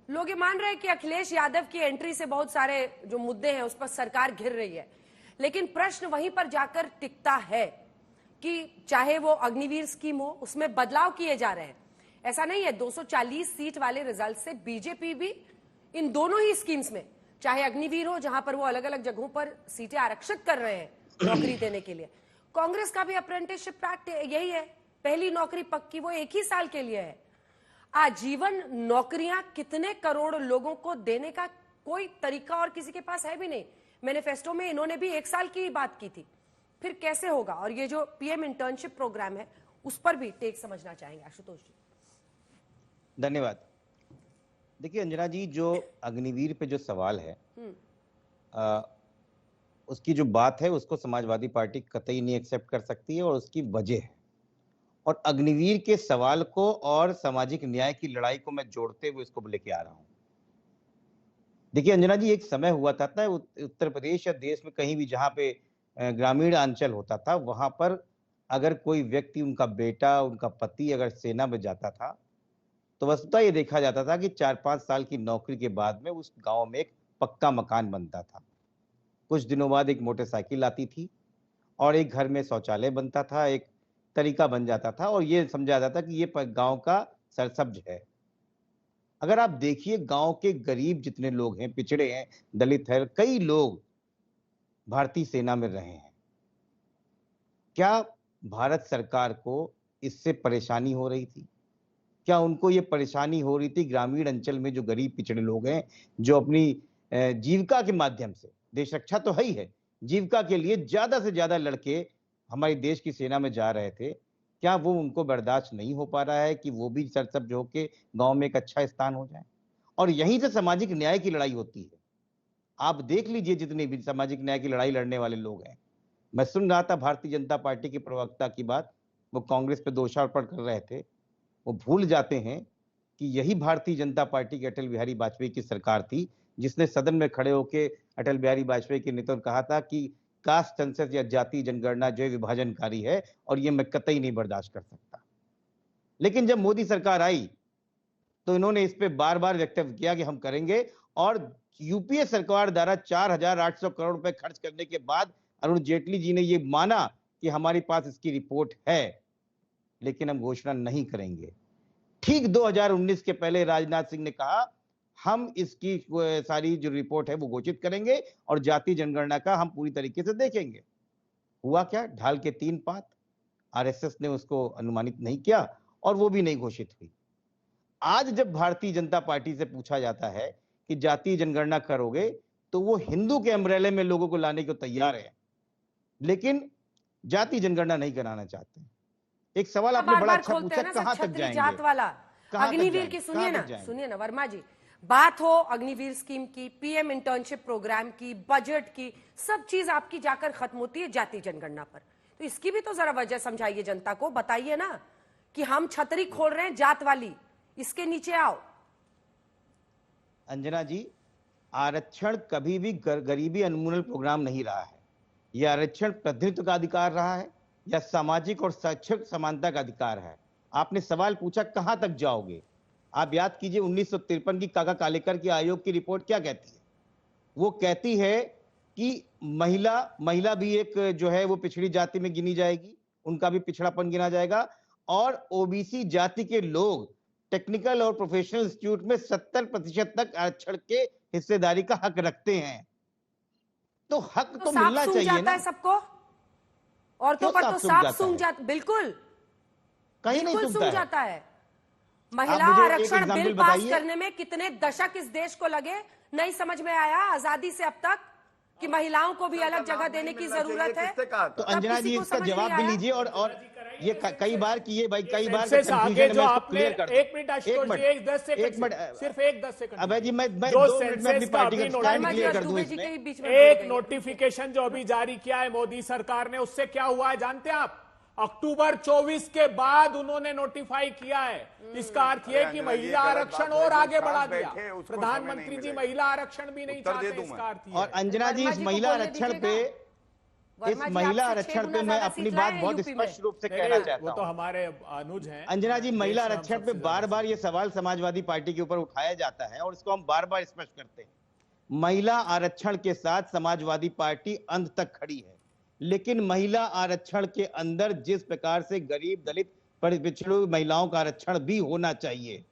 लोग ये मान रहे हैं कि अखिलेश यादव की एंट्री से बहुत सारे जो मुद्दे हैं उस पर सरकार घिर रही है, लेकिन प्रश्न वहीं पर जाकर टिकता है कि चाहे वो अग्निवीर स्कीम हो, उसमें बदलाव किए जा रहे हैं। ऐसा नहीं है 240 सीट वाले रिजल्ट से बीजेपी भी इन दोनों ही स्कीम्स में, चाहे अग्निवीर हो जहां पर वो अलग अलग जगहों पर सीटें आरक्षित कर रहे हैं नौकरी देने के लिए, कांग्रेस का भी अप्रेंटिसशिप एक्ट यही है, पहली नौकरी पक्की वो 1 ही साल के लिए है। आजीवन नौकरियां कितने करोड़ लोगों को देने का कोई तरीका और किसी के पास है भी नहीं। मैनिफेस्टो में इन्होंने भी 1 साल की बात की थी, फिर कैसे होगा? और ये जो पीएम इंटर्नशिप प्रोग्राम है उस पर भी टेक समझना चाहेंगे आशुतोष जी। धन्यवाद। देखिए अंजना जी, जो अग्निवीर पे जो सवाल है उसकी जो बात है उसको समाजवादी पार्टी कतई नहीं एक्सेप्ट कर सकती है और उसकी वजह है। और अग्निवीर के सवाल को और सामाजिक न्याय की लड़ाई को मैं जोड़ते हुए इसको लेके आ रहा हूं। देखिए अंजना जी, एक समय हुआ था ना उत्तर प्रदेश या देश में कहीं भी जहां पे ग्रामीण अंचल होता था, वहां पर अगर कोई व्यक्ति, उनका बेटा, उनका पति अगर सेना में जाता था तो वस्तुतः ये देखा जाता था कि 4-5 साल की नौकरी के बाद में उस गांव में एक पक्का मकान बनता था, कुछ दिनों बाद एक मोटरसाइकिल आती थी और एक घर में शौचालय बनता था, एक तरीका बन जाता था और ये समझा जाता था कि ये गांव का सरसब्ज है। अगर आप देखिए गांव के गरीब जितने लोग हैं, पिछड़े हैं, दलित हैं, कई लोग भारतीय सेना में रहे हैं। क्या भारत सरकार को इससे परेशानी हो रही थी? क्या उनको ये परेशानी हो रही थी ग्रामीण अंचल में जो गरीब पिछड़े लोग हैं, जो अपनी जीविका के माध्यम से, देश रक्षा तो है ही है, जीविका के लिए ज्यादा से ज्यादा लड़के हमारे देश की सेना में जा रहे थे, क्या वो उनको बर्दाश्त नहीं हो पा रहा है कि वो भी सरसब्ज होके गांव में एक अच्छा स्थान हो जाए? और यहीं से सामाजिक न्याय की लड़ाई होती है। आप देख लीजिए जितने भी सामाजिक न्याय की लड़ाई लड़ने वाले लोग हैं, मैं सुन रहा था भारतीय जनता पार्टी के प्रवक्ता की बात, वो कांग्रेस पे दोषारोपण कर रहे थे। वो भूल जाते हैं कि यही भारतीय जनता पार्टी की अटल बिहारी वाजपेयी की सरकार थी जिसने सदन में खड़े होकर अटल बिहारी वाजपेयी के नेतृत्व कहा था कि कास्ट सेंसस या जाति जनगणना जो विभाजनकारी है और ये मैं कतई नहीं बर्दाश्त कर सकता। लेकिन जब मोदी सरकार आई तो इन्होंने इस पे बार बार वक्तव्य किया कि हम करेंगे, और यूपीए सरकार द्वारा 4,800 करोड़ रुपए खर्च करने के बाद अरुण जेटली जी ने ये माना कि हमारे पास इसकी रिपोर्ट है, लेकिन हम घोषणा नहीं करेंगे। ठीक 2019 के पहले राजनाथ सिंह ने कहा हम इसकी सारी जो रिपोर्ट है वो घोषित करेंगे और जाति जनगणना का हम पूरी तरीके से देखेंगे। हुआ क्या? ढाल के 3 पात। आरएसएस ने उसको अनुमानित नहीं किया और वो भी नहीं घोषित हुई। आज जब भारतीय जनता पार्टी से पूछा जाता है कि जाति जनगणना करोगे, तो वो हिंदू के अम्ब्रेले में लोगों को लाने को तैयार है, लेकिन जाति जनगणना नहीं कराना चाहते। एक सवाल आपने बड़ा अच्छा पूछा, कहां तक जाएंगे? जात वाला अग्निवीर की सुनिए ना वर्मा जी, बात हो अग्निवीर स्कीम की, पीएम इंटर्नशिप प्रोग्राम की, बजट की, सब चीज आपकी जाकर खत्म होती है जाति जनगणना पर। तो इसकी भी तो जरा वजह समझाइए जनता को, बताइए ना कि हम छतरी खोल रहे हैं जात वाली, इसके नीचे आओ। अंजना जी, आरक्षण कभी भी गरीबी उन्मूलन प्रोग्राम नहीं रहा है। यह आरक्षण प्रतिनिधित्व का अधिकार रहा है या सामाजिक और शैक्षिक समानता का अधिकार है। आपने सवाल पूछा कहां तक जाओगे? आप याद कीजिए 1953 की काका कालेकर की आयोग की रिपोर्ट क्या कहती है? वो कहती है कि महिला भी एक जो है वो पिछड़ी जाति में गिनी जाएगी, उनका भी पिछड़ापन गिना जाएगा, और ओबीसी जाति के लोग टेक्निकल और प्रोफेशनल इंस्टीट्यूट में 70% तक आरक्षण के हिस्सेदारी का हक रखते हैं। तो हक तो मिलना चाहिए ना सबको। औरतों पर तो साफ सूंघ जाता, बिल्कुल कहीं नहीं सूंघ जाता है। महिला आरक्षण बिल पास करने में कितने दशक इस देश को लगे, नहीं समझ में आया आजादी से अब तक कि महिलाओं को भी अलग जगह देने की जरूरत है। तो अंजना जी इसका जवाब भी लीजिए। और ये कई बार किए भाई, कई बार आगे जो आपने 1 मिनट आशुतोष जी, 10 सेकंड, सिर्फ 10 सेकंड। अबे जी मैं 2 मिनट में अपनी पार्टी का स्टैंड क्लियर कर दूं इसमें। एक नोटिफिकेशन जो अभी जारी किया है मोदी सरकार ने, उससे क्या हुआ है जानते हैं आप? अक्टूबर 24 के बाद उन्होंने नोटिफाई किया है। इसका अर्थ यह कि महिला आरक्षण और आगे बढ़ा दिया। प्रधानमंत्री जी महिला आरक्षण भी नहीं चाहते, इसका अर्थ। और अंजना जी इस महिला आरक्षण पे इस वर्मा जी, महिला आपसे 6 आरक्षण गुना पे मैं ज्यादा अपनी सीट लाए बात हैं बहुत यूपी में। स्पष्ट रूप से नहीं, कहना नहीं, चाहता वो तो हूं। हमारे अनुज हैं। अंजना जी, महिला देश में हम आरक्षण पे सबसे ज्यादा बार बार ये सवाल समाजवादी पार्टी के ऊपर उठाया जाता है और इसको हम बार बार स्पष्ट करते हैं। महिला आरक्षण के साथ समाजवादी पार्टी अंत तक खड़ी है, लेकिन महिला आरक्षण के अंदर जिस प्रकार से गरीब, दलित, पिछड़ों महिलाओं का आरक्षण भी होना चाहिए,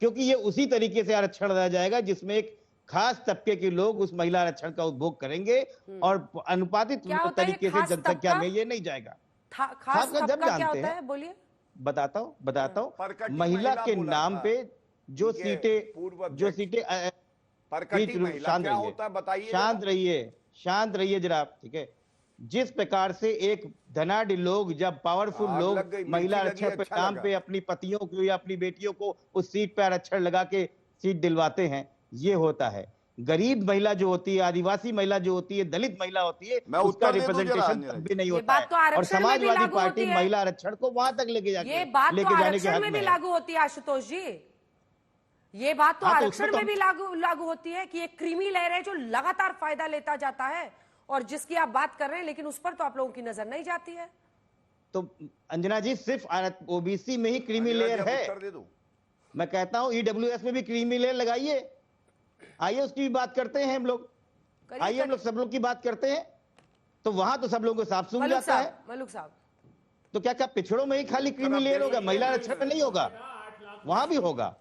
क्योंकि ये उसी तरीके से आरक्षण रह जाएगा जिसमें एक खास तबके के लोग उस महिला आरक्षण का उपभोग करेंगे और अनुपातित क्या होता है ये तरीके से खास जनसंख्या तबका? में ये नहीं जाएगा। खास जब तबका क्या जानते होता हैं, है, बोलिए। बताता हूं परकटी महिला के बोला नाम था। पे जो ठीक है, पूर्व सीटें परकटी प्लीज महिला शांत क्या रहिए, होता है बताइए शांत रहिए जरा, ठीक है। जिस प्रकार से एक धनाढ़ लोग, जब पावरफुल आग लोग लग गई, महिला मिर्ची आरक्षण लगी, पे अच्छा नाम लगा। पे अपनी पतियों को या अपनी बेटियों को उस सीट पे आरक्षण लगा के सीट दिलवाते हैं, ये होता है। गरीब महिला जो होती है, आदिवासी महिला जो होती है, दलित महिला होती है, मैं उसका उत्तर दे दूं जरा, रिप्रेजेंटेशन अंजना तब जी। भी नहीं ये होता बात तो है। और आरक्षण में भी समाजवादी लागू पार्टी होती है। महिला आरक्षण को वहां तक लेके ये बात तो जाने के आरक्षण हक में भी है। लागू होती है आशुतोष जी, ये बात तो हाँ, तो आरक्षण उसमें में भी लागू होती है कि एक क्रीमी लेयर है जो लगातार फायदा लेता जाता है और जिसकी आप बात कर रहे हैं, लेकिन उस पर तो आप लोगों की नजर नहीं जाती है। तो अंजना जी, सिर्फ ओबीसी में ही क्रीमी लेयर है। उत्तर दे दूं। मैं कहता हूं ईडब्ल्यूएस में भी क्रीमी लेयर लगाइए, आइए उसकी भी बात करते हैं हम लोग, आइए हम लोग सब लोग की बात करते हैं, तो वहां तो सब लोगों को साफ सुन जाता है। मलूक साहब, तो क्या क्या पिछड़ों में ही खाली क्रीमी लेयर होगा, महिला आरक्षण में नहीं होगा? वहां भी होगा।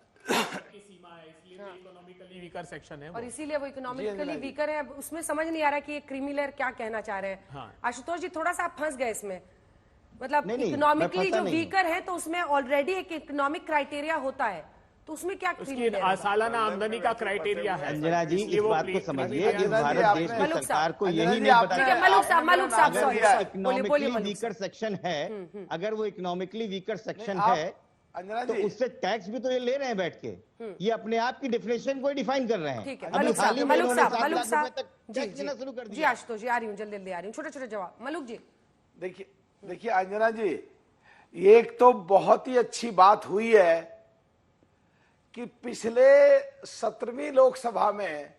इकोनॉमिकली वीकर सेक्शन है वो। और इसीलिए वो इकोनॉमिकली वीकर है। अब उसमें समझ नहीं आ रहा कि ये क्रीमी लेयर क्या कहना चाह रहे हैं। हाँ। आशुतोष जी, थोड़ा सा आप फंस गए इसमें, मतलब नहीं, इकोनॉमिकली मैं फंसा जो नहीं वीकर है तो उसमें ऑलरेडी एक इकोनॉमिक क्राइटेरिया होता है, तो उसमें क्या क्रीमी उसकी लेयर होगा? सालाना आमदनी का क्राइटेरिया है। अंजना जी, इसलिए इस वो बात को समझिए कि भारत देश की सरकार को यही नहीं ठीक पता है, मलूक साहब, अगर सॉरी, वो बोलिए बोलिए इकोनॉमिकली मलूक वीकर साहब। सेक्शन है, अगर वो इकोनॉमिकली वीकर सेक्शन आप- है, अंजना तो जी, उससे टैक्स भी तो ये ले रहे हैं बैठ के, ये अपने आप की डिफिनेशन को डिफाइन कर रहे हैं। ठीक है, अभी मलूक हाल साहब, ही में इन्होंने 7 मलूक लाख साहब, रुपए तक जी टैक्स देना शुरू कर जी दिया। आशुतोष जी, आ रही हूँ, जल्दी जल्दी आ रही हूँ, छोटे छोटे जवाब। मलूक जी, देखिए अंजना जी, एक तो बहुत ही अच्छी बात हुई है कि पिछले 17वीं लोकसभा में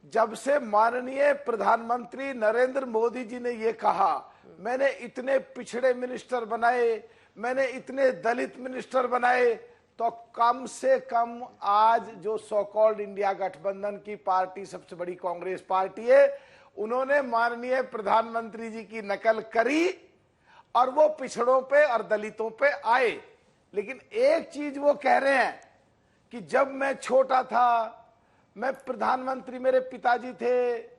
जब से माननीय प्रधानमंत्री नरेंद्र मोदी जी ने ये कहा, मैंने इतने पिछड़े मिनिस्टर बनाए, मैंने इतने दलित मिनिस्टर बनाए, तो कम से कम आज जो सो कॉल्ड इंडिया गठबंधन की पार्टी, सबसे बड़ी कांग्रेस पार्टी है, उन्होंने माननीय प्रधानमंत्री जी की नकल करी और वो पिछड़ों पे और दलितों पे आए। लेकिन एक चीज वो कह रहे हैं कि जब मैं छोटा था, मैं प्रधानमंत्री, मेरे पिताजी थे,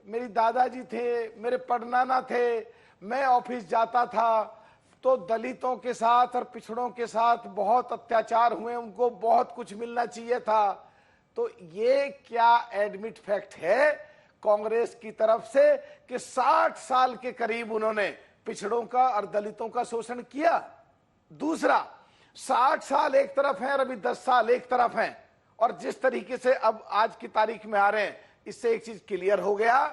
मेरी दादाजी थे, मेरे परनाना थे, मैं ऑफिस जाता था तो दलितों के साथ और पिछड़ों के साथ बहुत अत्याचार हुए, उनको बहुत कुछ मिलना चाहिए था। तो ये क्या एडमिट फैक्ट है कांग्रेस की तरफ से कि 60 साल के करीब उन्होंने पिछड़ों का और दलितों का शोषण किया। दूसरा, 60 साल एक तरफ है और अभी 10 साल एक तरफ हैं, और जिस तरीके से अब आज की तारीख में आ रहे हैं, इससे एक चीज क्लियर हो गया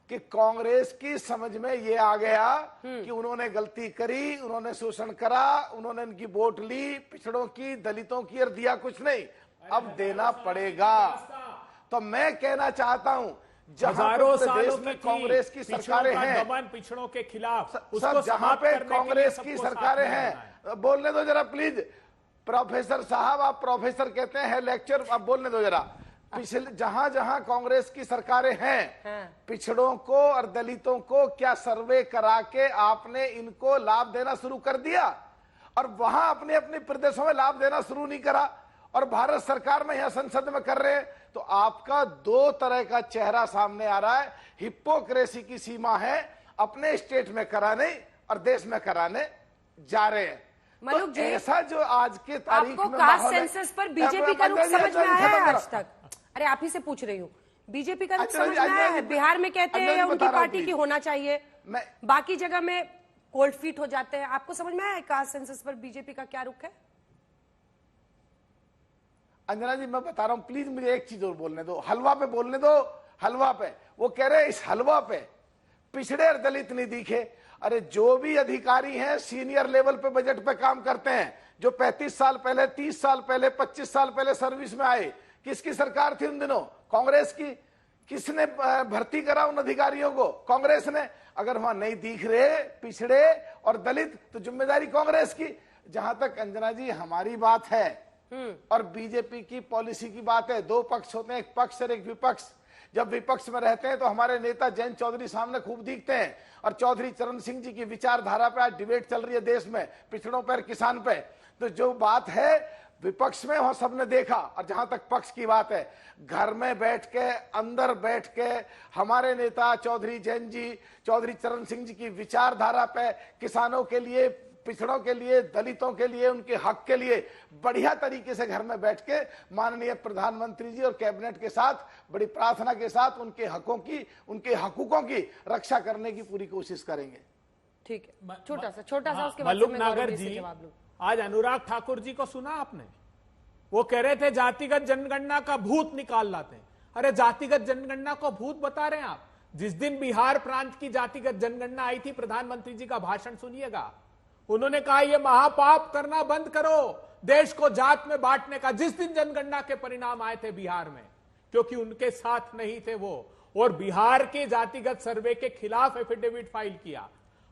कि कांग्रेस की समझ में ये आ गया कि उन्होंने गलती करी, उन्होंने शोषण करा, उन्होंने इनकी वोट ली, पिछड़ों की, दलितों की, और दिया कुछ नहीं, अब देना पड़ेगा। तो मैं कहना चाहता हूं, हजारों सालों में कांग्रेस की सरकारें हैं, दमन पिछड़ों के खिलाफ, सर जहां पे कांग्रेस की सरकारें हैं, बोलने दो जरा प्लीज। प्रोफेसर साहब, आप प्रोफेसर कहते हैं लेक्चर, आप बोलने दो जरा। पिछले जहां जहां कांग्रेस की सरकारें हैं, पिछड़ों को और दलितों को क्या सर्वे करा के आपने इनको लाभ देना शुरू कर दिया? और वहां अपने अपने प्रदेशों में लाभ देना शुरू नहीं करा, और भारत सरकार में, यहां संसद में कर रहे हैं। तो आपका दो तरह का चेहरा सामने आ रहा है। हिपोक्रेसी की सीमा है, अपने स्टेट में कराने और देश में कराने जा रहे हैं। मलूक तो जी, ऐसा जो आज के तारीख आपको में कास्ट माहौल है- सेंसस पर बीजेपी का रुख समझ में आया है आज तक? अरे आप ही से पूछ रही हूँ, बीजेपी का रुख अच्छा, समझ में आया है? अच्छा, बिहार में कहते हैं अच्छा, उनकी बता रहा हूं, पार्टी की प्लीज। होना चाहिए, मैं- बाकी जगह में कोल्ड फीट हो जाते हैं। आपको समझ में आया है कास्ट सेंसस पर बीजेपी का क्या रुख है? अंजना जी, मैं बता रहा हूं, प्लीज मुझे एक चीज और बोलने दो, हलवा पे बोलने दो। हलवा पे वो कह रहे हैं इस हलवा पे पिछड़े और दलित नहीं दिखे। अरे जो भी अधिकारी हैं सीनियर लेवल पे बजट पे काम करते हैं, जो 35 साल पहले, 30 साल पहले, 25 साल पहले सर्विस में आए, किसकी सरकार थी उन दिनों? कांग्रेस की। किसने भर्ती करा उन अधिकारियों को? कांग्रेस ने। अगर वहां नहीं दिख रहे पिछड़े और दलित तो जिम्मेदारी कांग्रेस की। जहां तक अंजना जी हमारी बात है और बीजेपी की पॉलिसी की बात है, दो पक्ष होते हैं, एक पक्ष और एक विपक्ष। जब विपक्ष में रहते हैं तो हमारे नेता जयंत चौधरी सामने खूब दिखते हैं और चौधरी चरण सिंह जी की विचारधारा पे आज डिबेट चल रही है देश में, पिछड़ों पर, किसान पे। तो जो बात है विपक्ष में वहां सबने देखा। और जहां तक पक्ष की बात है, घर में बैठ के, अंदर बैठ के हमारे नेता चौधरी जयंत जी, चौधरी चरण सिंह जी की विचारधारा पे किसानों के लिए, पिछड़ों के लिए, दलितों के लिए, उनके हक के लिए बढ़िया तरीके से घर में बैठ के माननीय प्रधानमंत्री जी और कैबिनेट के साथ बड़ी प्रार्थना के साथ उनके हकों की, उनके हकूकों की रक्षा करने की पूरी कोशिश करेंगे। ठीक है, छोटा सा उसके बाद मल्लुक मैं नागर गौरव जी, जवाब लूं। आज अनुराग ठाकुर जी को सुना आपने? वो कह रहे थे जातिगत जनगणना का भूत निकाल लाते हैं। अरे जातिगत जनगणना को भूत बता रहे हैं आप? जिस दिन बिहार प्रांत की जातिगत जनगणना आई थी, प्रधानमंत्री जी का भाषण सुनिएगा। उन्होंने कहा ये महापाप करना बंद करो, देश को जात में बांटने का। जिस दिन जनगणना के परिणाम आए थे बिहार में, क्योंकि उनके साथ नहीं थे वो, और बिहार के जातिगत सर्वे के खिलाफ एफिडेविट फाइल किया।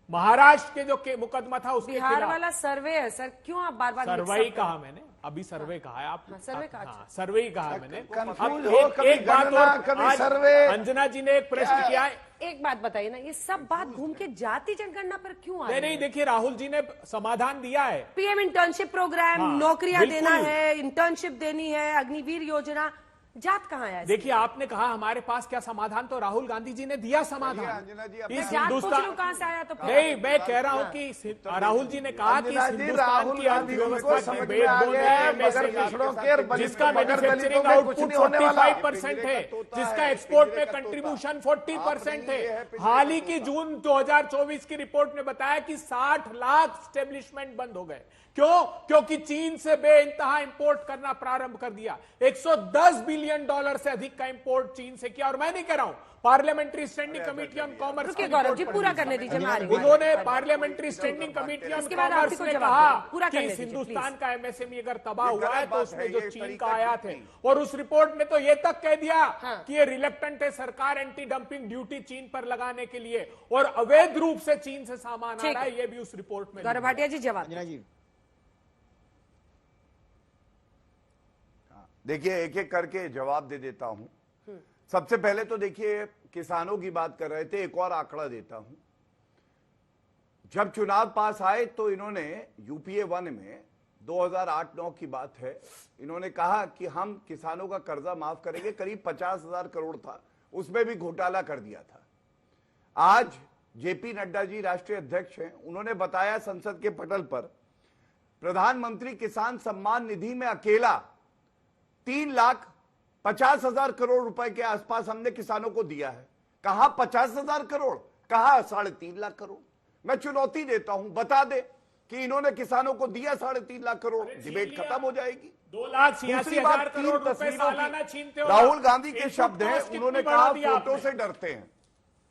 महाराष्ट्र के जो मुकदमा था उसके बिहार खिलाफ। वाला सर्वे है सर, क्यों आप बार बार सर्वे ही कहा मैंने, अभी सर्वे कहा है आप। सर्वे कहा, हाँ, सर्वे ही कहा मैंने। कंफ्यूज अब हो, कभी एक बात गणना, और, कभी आज सर्वे। अंजना जी ने एक प्रश्न किया है। एक बात बताइए ना, ये सब बात घूम के जाति जनगणना पर क्यों आ रही नहीं है? देखिए, राहुल जी ने समाधान दिया है। पीएम इंटर्नशिप प्रोग्राम, हाँ, नौकरियां बिल्कुल। देना है, इंटर्नशिप देनी है, अग्निवीर योजना, जात कहाँ है? देखिए, आपने कहा हमारे पास क्या समाधान, तो राहुल गांधी जी ने दिया समाधान। अंजना जी, इस जात पूछ हिंदुस्तान लो कहाँ से आया तो नहीं, मैं कह रहा हूं कि राहुल जी ने कहा कि अंजना जी, हिंदुस्तान राहुल की गांधी उनको अर्थव्यवस्था समझ की में आ backbone गया है, है, मगर पिछड़ों के और जिसका मगर दलितों मैन्युफैक्चरिंग का कुछ आउटपुट नहीं होने वाला। 45% है, जिसका एक्सपोर्ट में कंट्रीब्यूशन 40% है। हाल ही की जून 2024 की रिपोर्ट ने बताया कि 60 लाख स्टेब्लिशमेंट बंद हो गए। क्यों? क्योंकि चीन से बेइंतहा इंपोर्ट करना प्रारंभ कर दिया। $110 बिलियन से अधिक का इंपोर्ट चीन से किया। और मैं नहीं कह रहा हूं, parliamentary standing committee on commerce, रुकिए गौरव जी, पूरा करने दीजिए। मैं आ रही हूं। उन्होंने पार्लियामेंट्री स्टैंडिंग कमेटी ऑन इसके बाद कॉमर्स आपको में जवाब कहा दें। पूरा कि करने इस दीजिए, हिंदुस्तान प्लीज। का एमएसएमई अगर तबाह ये हुआ है गलत तो बात उसमें है, जो ये चीन तरीका का आयात ठीक है। नहीं। और उस रिपोर्ट में तो ये तक कह दिया हाँ। कि ये रिलेक्टेंट है सरकार एंटी डंपिंग ड्यूटी चीन पर लगाने के लिए, और अवैध रूप से चीन से सामान आ ठीक रहा है। है, ये भी उस रिपोर्ट में। गौरव भाटिया जी जवाब। अंजना जी, देखिए, एक एक करके जवाब दे देता हूं। सबसे पहले तो देखिए, किसानों की बात कर रहे थे, एक और आंकड़ा देता हूं। जब चुनाव पास आए तो इन्होंने यूपीए 1 में 2008-9 की बात है, इन्होंने कहा कि हम किसानों का कर्जा माफ करेंगे। करीब 50,000 करोड़ था, उसमें भी घोटाला कर दिया था। आज जेपी नड्डा जी राष्ट्रीय अध्यक्ष हैं, उन्होंने बताया संसद के पटल पर, प्रधानमंत्री किसान सम्मान निधि में अकेला 3,50,000 करोड़ रुपए के आसपास हमने किसानों को दिया है। कहा 50,000 करोड़, कहा 3.5 लाख करोड़। मैं चुनौती देता हूं, बता दे कि इन्होंने किसानों को दिया 3.5 लाख करोड़, डिबेट खत्म हो जाएगी। 2,86,000 तीन करोड़ रुपए तस्वीरों सालाना की, छीनते हो। राहुल गांधी के इनपुट शब्द हैं, कॉस्ट कितनी उन्होंने बढ़ा कहा दी फोटो आपने? से डरते हैं।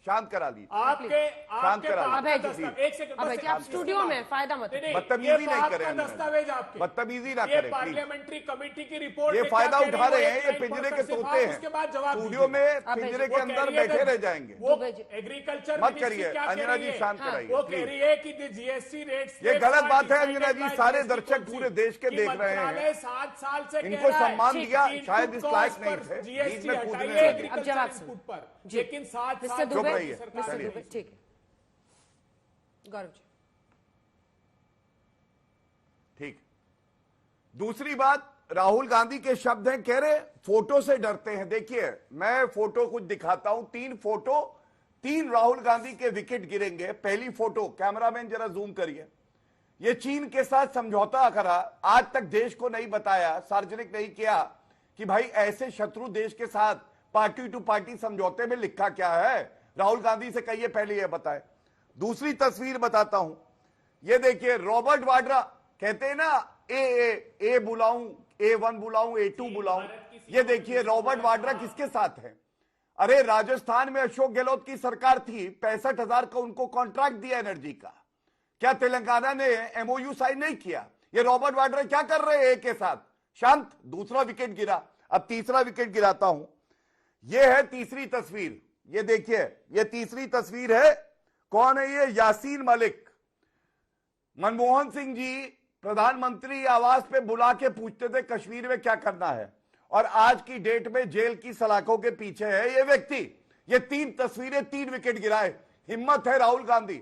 शांत करा लीजिए। आपके करा पास अभय का जी, दस्तावेज, एक सेकंड, अभय बस जी, आप एक स्टूडियो सेकंड। में फायदा मत नहीं, बदतमीजी ये नहीं तो करें आपका अंदर। दस्तावेज आपके, बदतमीजी ना ये करें, पार्लियामेंट्री कमेटी की रिपोर्ट ये में फायदा क्या कह उठा रही रहे है, हैं, ये वो पिंजरे के एक लाइन तोते उसके बाद जवाब हैं। स्टूडियो दीजिए। में पिंजरे के वो अंदर कह रही है बैठे कि रह जाएंगे। वो दुबे जी। एग्रीकल्चर मत मिनिस्ट्री करिए, क्या कह अंजना रही जी है? शांत हाँ, कराइए, वो कह प्लीज। रही है कि जीएसटी रेट्स, ये गलत बात है अंजना जी, सारे दर्शक पूरे देश के देख रहे हैं। 7 साल से कह इनको रहा है सम्मान कि दिया, इनपुट शायद इस लायक कॉस्ट नहीं पर थे, जीएसटी बीच में कूदने हटाइए लगे। एग्रीकल्चर अब जवाब सुनो। इनपुट पर, जी। लेकिन 7 मिस्टर साल दुबे, रहिए, मिस्टर चलिए। दुबे, ठीक है। गौरव जी, ठीक। दूसरी बात, राहुल गांधी के शब्द हैं, कह रहे फोटो से डरते हैं। देखिए, मैं फोटो कुछ दिखाता हूं, 3 फोटो, 3 राहुल गांधी के विकेट गिरेंगे। पहली फोटो, कैमरामैन जरा जूम करिए। ये चीन के साथ समझौता करा, आज तक देश को नहीं बताया, सार्वजनिक नहीं किया कि भाई ऐसे शत्रु देश के साथ पार्टी टू पार्टी समझौते में लिखा क्या है। राहुल गांधी से कहिए पहले यह बताए। दूसरी तस्वीर बताता हूं, ये देखिए, रॉबर्ट वाड्रा, कहते हैं ना ए बुलाऊं, A1 बुलाऊं, A2 बुलाऊं। ये देखिए, रॉबर्ट वाड्रा किसके साथ है? अरे राजस्थान में अशोक गहलोत की सरकार थी, 65,000 का उनको कॉन्ट्रैक्ट दिया एनर्जी का। क्या तेलंगाना ने MOU साइन नहीं किया? ये रॉबर्ट वाड्रा क्या कर रहे हैं ए के साथ? शांत। दूसरा विकेट गिरा, अब तीसरा विकेट गिराता हूं। ये है तीसरी तस्वीर, ये देखिए, ये तीसरी तस्वीर है। कौन है ये? यासीन मलिक। मनमोहन सिंह जी प्रधानमंत्री आवास पे बुला के पूछते थे कश्मीर में क्या करना है, और आज की डेट में जेल की सलाखों के पीछे है ये व्यक्ति। ये 3 तस्वीरें, 3 विकेट गिराए। हिम्मत है राहुल गांधी।